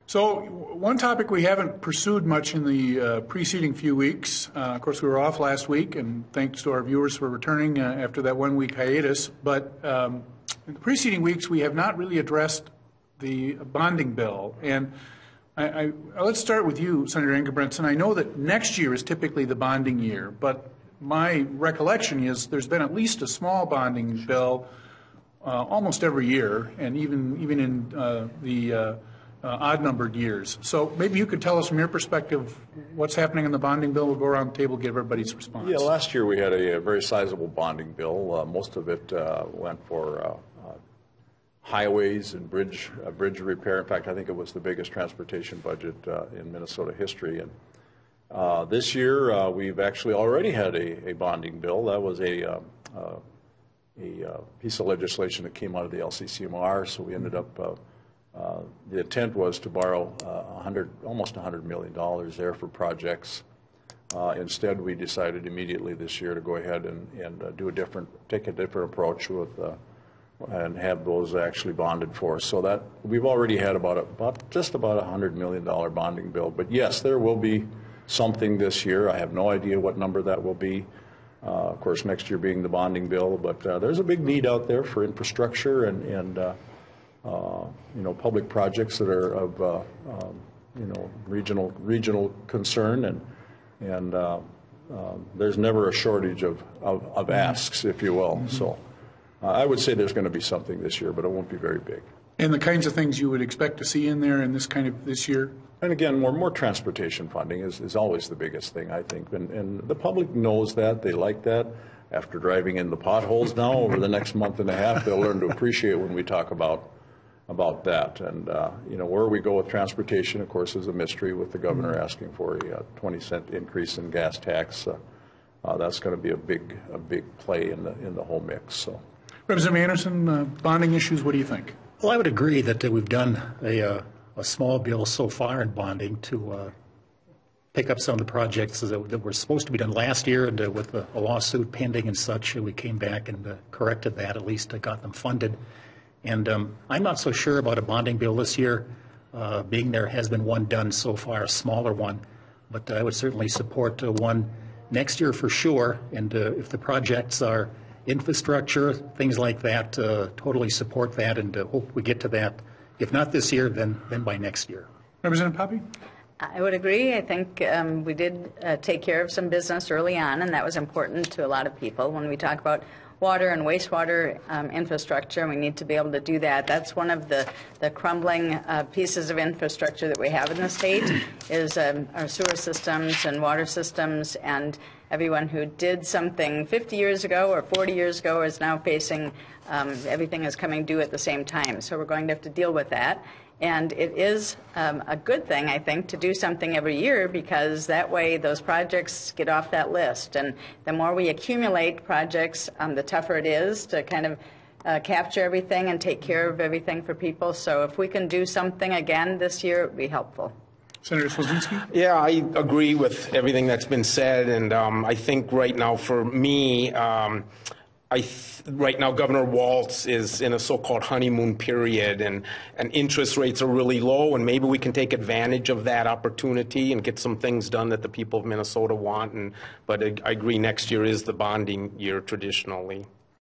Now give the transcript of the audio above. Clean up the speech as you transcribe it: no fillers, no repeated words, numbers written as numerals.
So one topic we haven't pursued much in the preceding few weeks, of course we were off last week, and thanks to our viewers for returning after that 1 week hiatus, but in the preceding weeks we have not really addressed the bonding bill. And let's start with you, Senator Ingebrigtsen. I know that next year is typically the bonding year, but my recollection is there's been at least a small bonding bill almost every year, and even in the odd-numbered years. So maybe you could tell us from your perspective what's happening in the bonding bill. We'll go around the table, give everybody's response. Yeah, last year we had a very sizable bonding bill. Most of it went for highways and bridge repair. In fact, I think it was the biggest transportation budget in Minnesota history. And this year we've actually already had a bonding bill. That was a piece of legislation that came out of the LCCMR, so we ended up the intent was to borrow almost $100 million there for projects. Instead, we decided immediately this year to go ahead and take a different approach and have those actually bonded for us. So that we've already had just about $100 million bonding bill. But yes, there will be something this year. I have no idea what number that will be. Of course, next year being the bonding bill. But there's a big need out there for infrastructure and public projects that are of regional concern, and there's never a shortage of asks, if you will. Mm-hmm. So I would say there's going to be something this year, but it won't be very big. And the kinds of things you would expect to see in there in this year? And again, more transportation funding is always the biggest thing, I think, and the public knows that. They like that. After driving in the potholes now over the next month and a half, they'll learn to appreciate when we talk about that. And, where we go with transportation, of course, is a mystery with the governor asking for a 20-cent increase in gas tax. That's going to be a big play in the whole mix. So, Representative Anderson, bonding issues, what do you think? Well, I would agree that we've done a small bill so far in bonding to pick up some of the projects that were supposed to be done last year, and with a lawsuit pending and such, we came back and corrected that, at least got them funded. And I'm not so sure about a bonding bill this year, being there has been one done so far, a smaller one. But I would certainly support one next year for sure. And if the projects are infrastructure, things like that, totally support that and hope we get to that. If not this year, then by next year. Representative Poppe? I would agree. I think we did take care of some business early on, and that was important to a lot of people. When we talk about water and wastewater infrastructure, we need to be able to do that. That's one of the crumbling pieces of infrastructure that we have in the state is our sewer systems and water systems, and everyone who did something 50 years ago or 40 years ago is now facing everything is coming due at the same time. So we're going to have to deal with that. And it is a good thing, I think, to do something every year, because that way those projects get off that list. And the more we accumulate projects, the tougher it is to kind of capture everything and take care of everything for people. So if we can do something again this year, it would be helpful. Senator Swodzinski? Yeah, I agree with everything that's been said. And I think right now for me, right now, Governor Walz is in a so-called honeymoon period, and interest rates are really low, and maybe we can take advantage of that opportunity and get some things done that the people of Minnesota want. But I agree, next year is the bonding year traditionally.